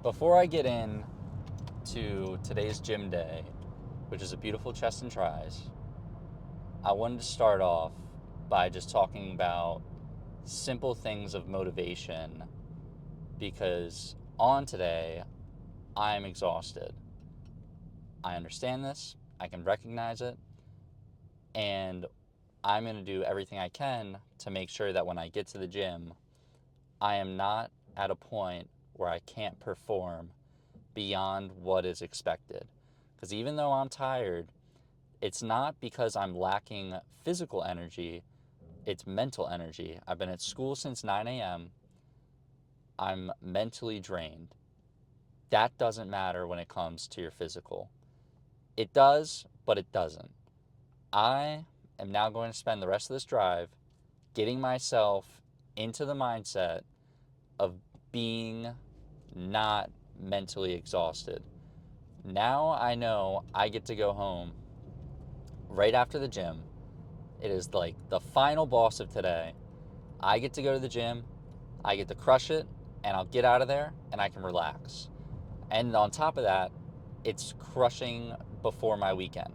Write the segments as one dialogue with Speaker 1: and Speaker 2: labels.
Speaker 1: Before I get in to today's gym day, which is a beautiful chest and tries, I wanted to start off by just talking about simple things of motivation because on today, I'm exhausted. I understand this, I can recognize it, and I'm going to do everything I can to make sure that when I get to the gym, I am not at a point where I can't perform beyond what is expected. Because even though I'm tired, it's not because I'm lacking physical energy, it's mental energy. I've been at school since 9 a.m. I'm mentally drained. That doesn't matter when it comes to your physical. It does, but it doesn't. I am now going to spend the rest of this drive getting myself into the mindset of being not mentally exhausted. Now I know I get to go home right after the gym. It is like the final boss of today. I get to go to the gym, I get to crush it, and I'll get out of there and I can relax. And on top of that, it's crushing before my weekend.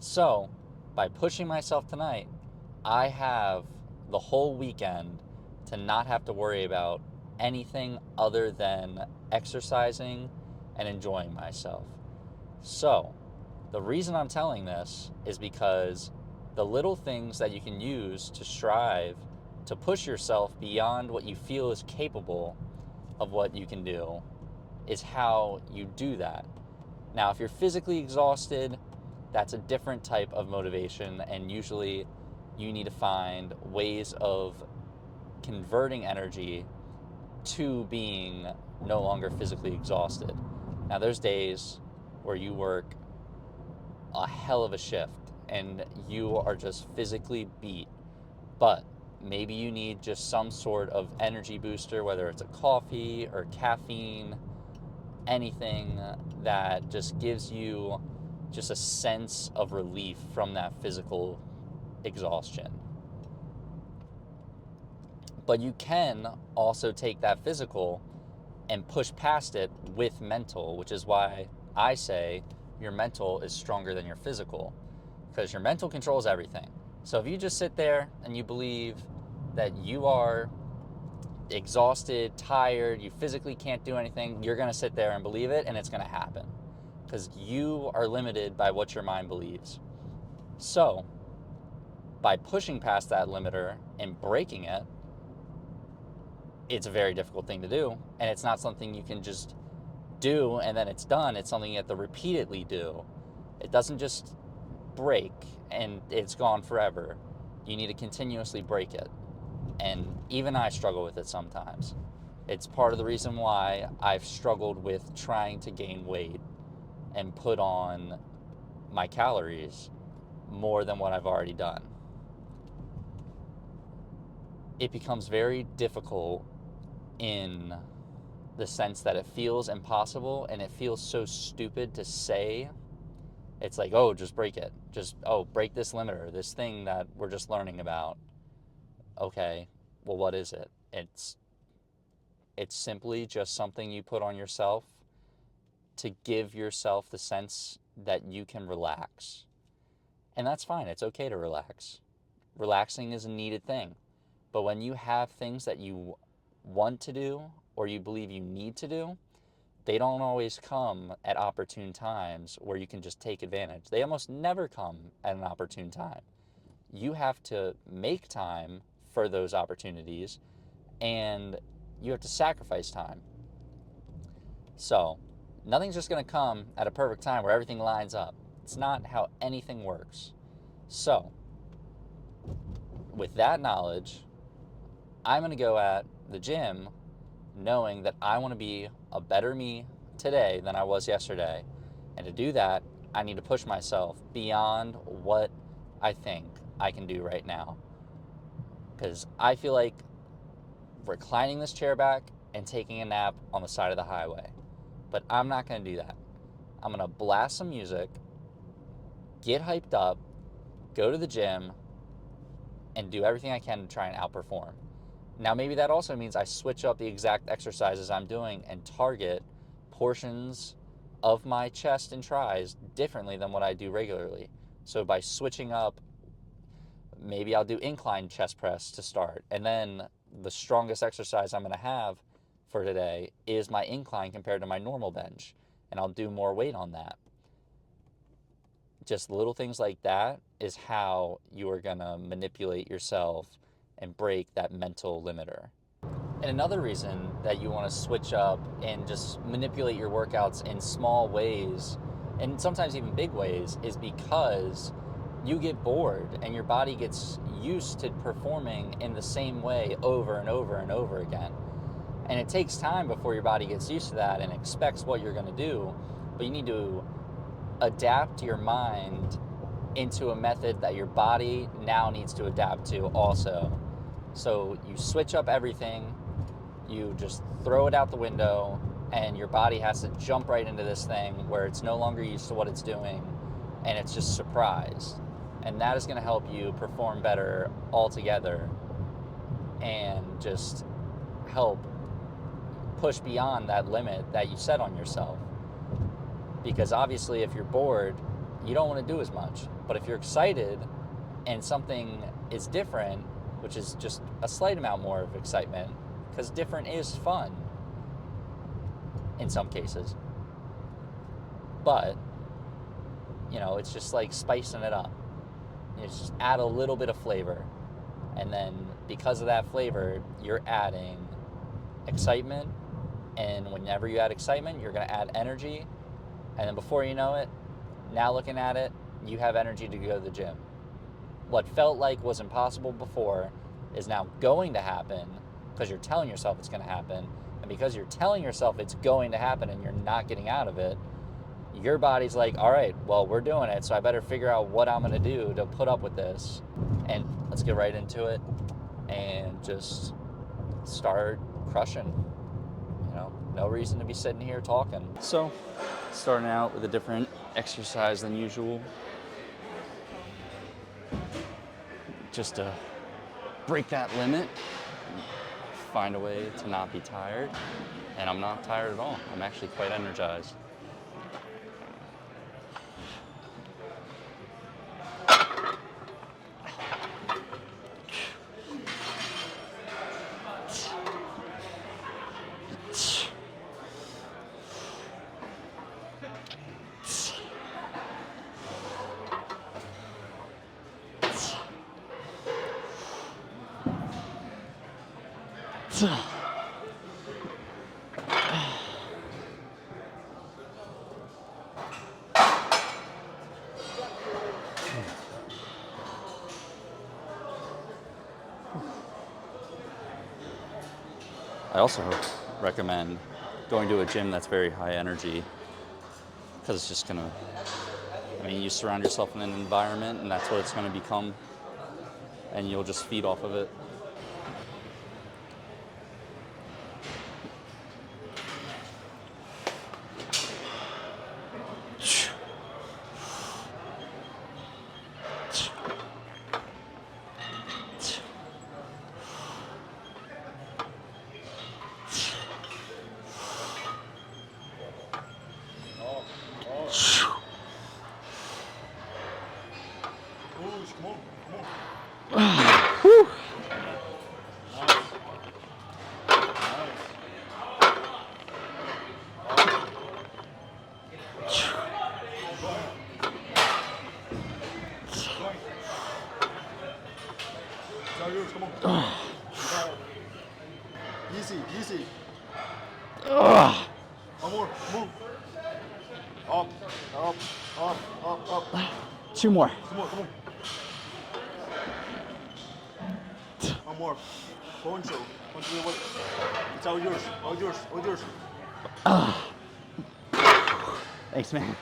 Speaker 1: So, by pushing myself tonight, I have the whole weekend to not have to worry about anything other than exercising and enjoying myself. So, the reason I'm telling this is because the little things that you can use to strive to push yourself beyond what you feel is capable of what you can do is how you do that. Now, if you're physically exhausted, that's a different type of motivation, and usually you need to find ways of converting energy to being no longer physically exhausted. Now, there's days where you work a hell of a shift and you are just physically beat, but maybe you need just some sort of energy booster, whether it's a coffee or caffeine, anything that just gives you just a sense of relief from that physical exhaustion. But you can also take that physical and push past it with mental, which is why I say your mental is stronger than your physical, because your mental controls everything. So if you just sit there and you believe that you are exhausted, tired, you physically can't do anything, you're going to sit there and believe it, and it's going to happen because you are limited by what your mind believes. So by pushing past that limiter and breaking it, it's a very difficult thing to do, and it's not something you can just do and then it's done. It's something you have to repeatedly do. It doesn't just break and it's gone forever. You need to continuously break it. And even I struggle with it sometimes. It's part of the reason why I've struggled with trying to gain weight and put on my calories more than what I've already done. It becomes very difficult in the sense that it feels impossible and it feels so stupid to say. It's like, oh, just break it. Just, oh, break this limiter, this thing that we're just learning about. Okay, well, what is it? It's simply just something you put on yourself to give yourself the sense that you can relax. And that's fine. It's okay to relax. Relaxing is a needed thing. But when you have things that you want to do or you believe you need to do, they don't always come at opportune times where you can just take advantage. They almost never come at an opportune time. You have to make time for those opportunities and you have to sacrifice time. So, nothing's just going to come at a perfect time where everything lines up. It's not how anything works. So, with that knowledge, I'm going to go at the gym knowing that I want to be a better me today than I was yesterday. And to do that, I need to push myself beyond what I think I can do right now. Because I feel like reclining this chair back and taking a nap on the side of the highway. But I'm not going to do that. I'm going to blast some music, get hyped up, go to the gym, and do everything I can to try and outperform. Now, maybe that also means I switch up the exact exercises I'm doing and target portions of my chest and tries differently than what I do regularly. So by switching up, maybe I'll do incline chest press to start, and then the strongest exercise I'm going to have for today is my incline compared to my normal bench, and I'll do more weight on that. Just little things like that is how you are going to manipulate yourself and break that mental limiter. And another reason that you want to switch up and just manipulate your workouts in small ways, and sometimes even big ways, is because you get bored and your body gets used to performing in the same way over and over and over again. And it takes time before your body gets used to that and expects what you're going to do, but you need to adapt your mind into a method that your body now needs to adapt to also. So you switch up everything, you just throw it out the window, and your body has to jump right into this thing where it's no longer used to what it's doing, and it's just surprised. And that is going to help you perform better altogether and just help push beyond that limit that you set on yourself. Because obviously if you're bored, you don't want to do as much. But if you're excited and something is different, which is just a slight amount more of excitement, because different is fun in some cases. But, you know, it's just like spicing it up. You just add a little bit of flavor. And then because of that flavor, you're adding excitement. And whenever you add excitement, you're going to add energy. And then before you know it, now looking at it, you have energy to go to the gym. What felt like was impossible before is now going to happen because you're telling yourself it's going to happen. And because you're telling yourself it's going to happen and you're not getting out of it, your body's like, all right, well, we're doing it, so I better figure out what I'm going to do to put up with this. And let's get right into it and just start crushing. You know, no reason to be sitting here talking. So, starting out with a different exercise than usual. Just to break that limit, find a way to not be tired. And I'm not tired at all. I'm actually quite energized. I also recommend going to a gym that's very high energy, because it's just gonna, I mean, you surround yourself in an environment and that's what it's gonna become, and you'll just feed off of it.
Speaker 2: Easy, easy.
Speaker 1: Ugh.
Speaker 2: One more, move. Up, up, up, up, up.
Speaker 1: Two more.
Speaker 2: Come on, come on. One more. Poncho. Poncho the way. It's all yours, all yours, all yours.
Speaker 1: Thanks, man.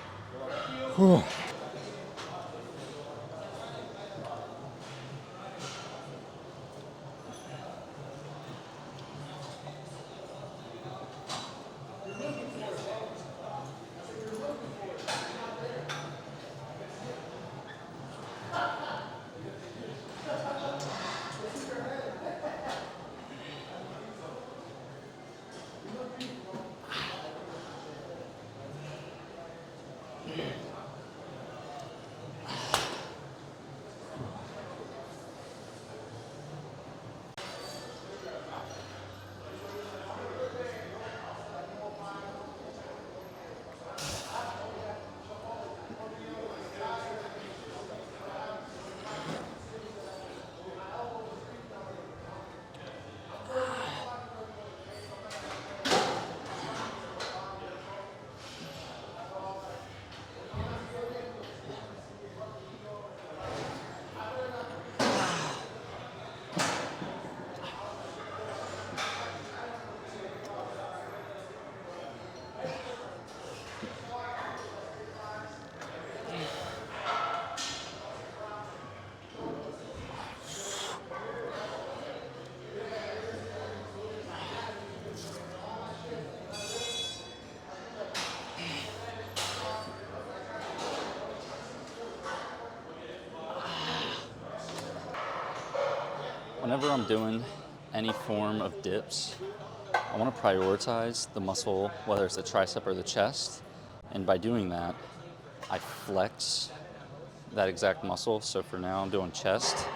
Speaker 1: Whenever I'm doing any form of dips, I want to prioritize the muscle, whether it's the tricep or the chest. And by doing that, I flex that exact muscle. So for now, I'm doing chest.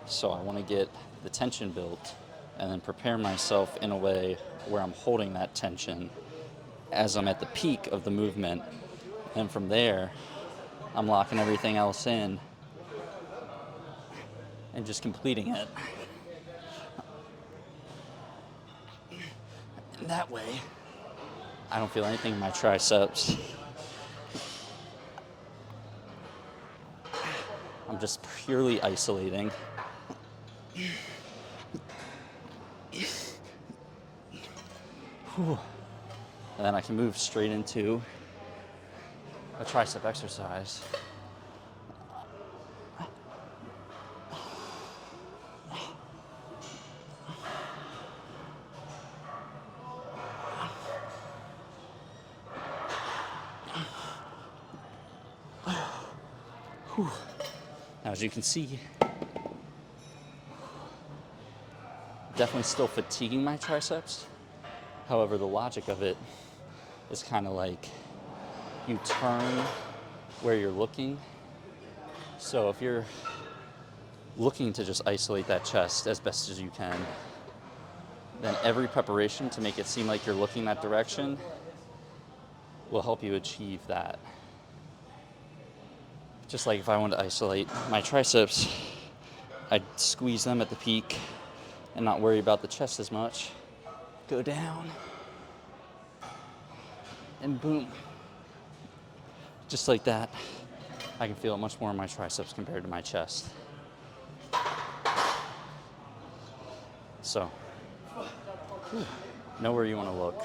Speaker 1: So I want to get the tension built and then prepare myself in a way where I'm holding that tension as I'm at the peak of the movement. And from there, I'm locking everything else in and just completing it. And that way, I don't feel anything in my triceps. I'm just purely isolating. And then I can move straight into a tricep exercise. Now, as you can see, definitely still fatiguing my triceps. However, the logic of it is kind of like you turn where you're looking. So if you're looking to just isolate that chest as best as you can, then every preparation to make it seem like you're looking that direction will help you achieve that. Just like if I wanted to isolate my triceps, I'd squeeze them at the peak and not worry about the chest as much. Go down, and boom. Just like that, I can feel it much more in my triceps compared to my chest. So, know where you want to look.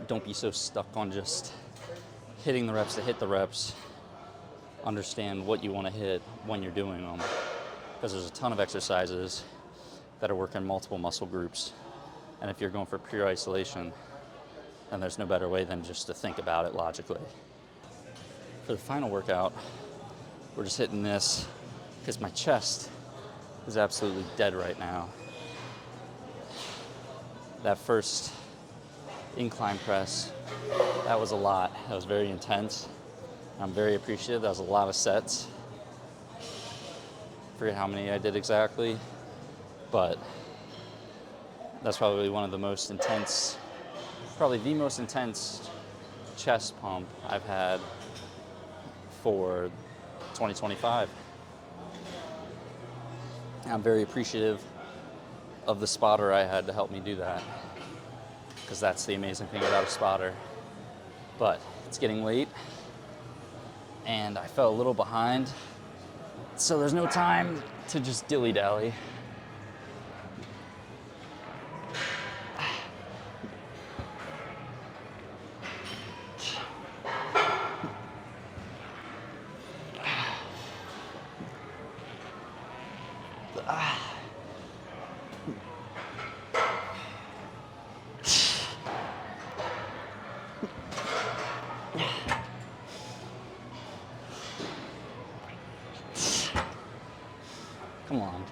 Speaker 1: Don't be so stuck on just hitting the reps to hit the reps. Understand what you want to hit when you're doing them. Because there's a ton of exercises that are working multiple muscle groups. And if you're going for pure isolation, then there's no better way than just to think about it logically. For the final workout, we're just hitting this because my chest is absolutely dead right now. That first incline press, that was a lot. That was very intense. I'm very appreciative. That was a lot of sets. Forget how many I did exactly, but that's probably one of the most intense, probably the most intense chest pump I've had for 2025. I'm very appreciative of the spotter I had to help me do that, because that's the amazing thing about a spotter. But it's getting late, and I fell a little behind, so there's no time to just dilly-dally. Come on.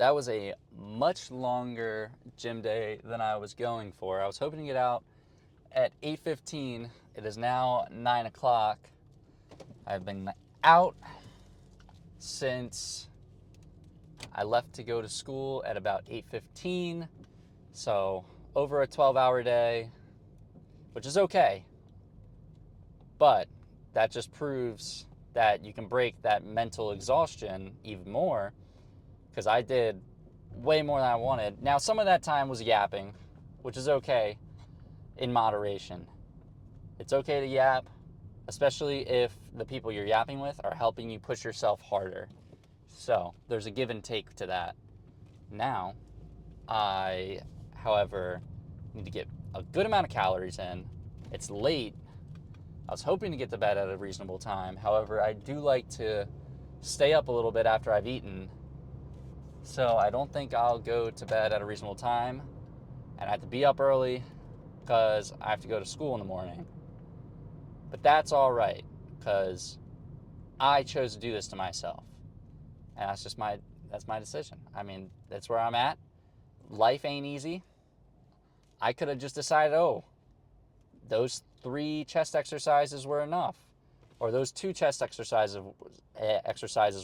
Speaker 1: that was a much longer gym day than I was going for. I was hoping to get out at 8:15. It is now 9 o'clock. I've been out since I left to go to school at about 8:15. So over a 12-hour day, which is okay. But that just proves that you can break that mental exhaustion even more, because I did way more than I wanted. Now, some of that time was yapping, which is okay in moderation. It's okay to yap, especially if the people you're yapping with are helping you push yourself harder. So there's a give and take to that. Now, I, however, need to get a good amount of calories in. It's late. I was hoping to get to bed at a reasonable time. However, I do like to stay up a little bit after I've eaten. So I don't think I'll go to bed at a reasonable time. And I have to be up early because I have to go to school in the morning. But that's all right, because I chose to do this to myself. And that's my decision. I mean, that's where I'm at. Life ain't easy. I could have just decided, oh, those 3 chest exercises were enough, or those 2 chest exercises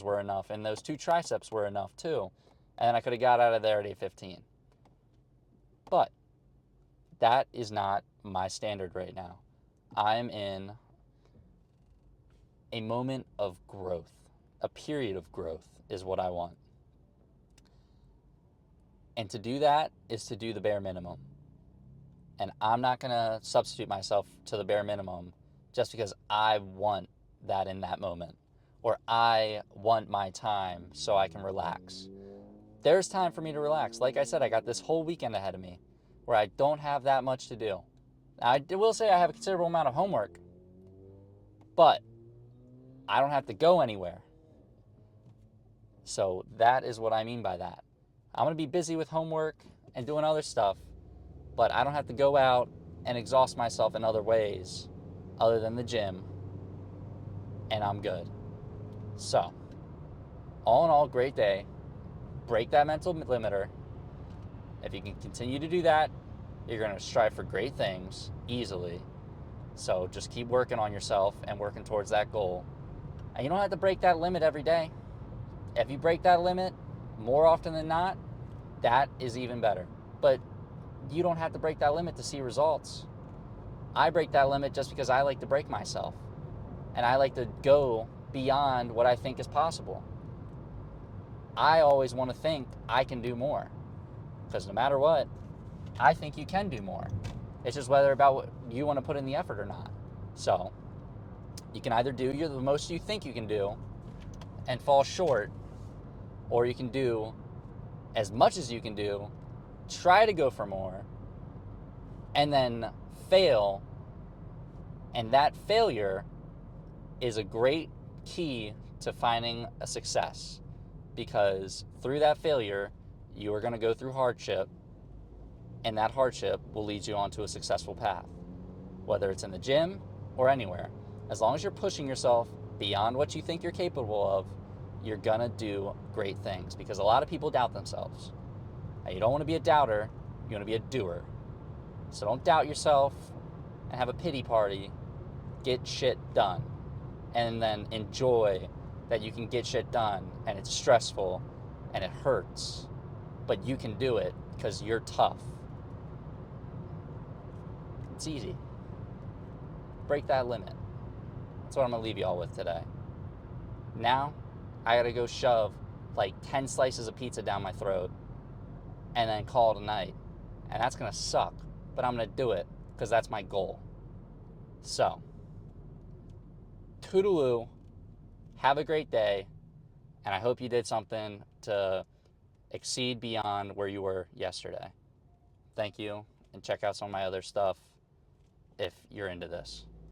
Speaker 1: were enough, and those 2 triceps were enough too, and then I could have got out of there at 8:15. But that is not my standard right now. I'm in a moment of growth. A period of growth is what I want. And to do that is to do the bare minimum. And I'm not going to substitute myself to the bare minimum just because I want that in that moment, or I want my time so I can relax. There's time for me to relax. Like I said, I got this whole weekend ahead of me where I don't have that much to do. I will say I have a considerable amount of homework, but I don't have to go anywhere. So that is what I mean by that. I'm going to be busy with homework and doing other stuff, but I don't have to go out and exhaust myself in other ways other than the gym, and I'm good. So, all in all, great day. Break that mental limiter. If you can continue to do that, you're going to strive for great things easily. So just keep working on yourself and working towards that goal. And you don't have to break that limit every day. If you break that limit more often than not, that is even better. But you don't have to break that limit to see results. I break that limit just because I like to break myself. And I like to go beyond what I think is possible. I always want to think I can do more. Because no matter what, I think you can do more. It's just whether about what you want to put in the effort or not. So, you can either do the most you think you can do and fall short, or you can do as much as you can do, try to go for more, and then fail. And that failure is a great key to finding a success, because through that failure, you are going to go through hardship, and that hardship will lead you onto a successful path, whether it's in the gym or anywhere. As long as you're pushing yourself beyond what you think you're capable of, you're going to do great things, because a lot of people doubt themselves. And you don't want to be a doubter, you want to be a doer. So don't doubt yourself and have a pity party. Get shit done. And then enjoy that you can get shit done, and it's stressful and it hurts, but you can do it because you're tough. It's easy. Break that limit. That's what I'm going to leave y'all with today. Now, I got to go shove like 10 slices of pizza down my throat and then call it a night. And that's going to suck, but I'm going to do it because that's my goal. So, toodaloo, have a great day, and I hope you did something to exceed beyond where you were yesterday. Thank you, and check out some of my other stuff if you're into this.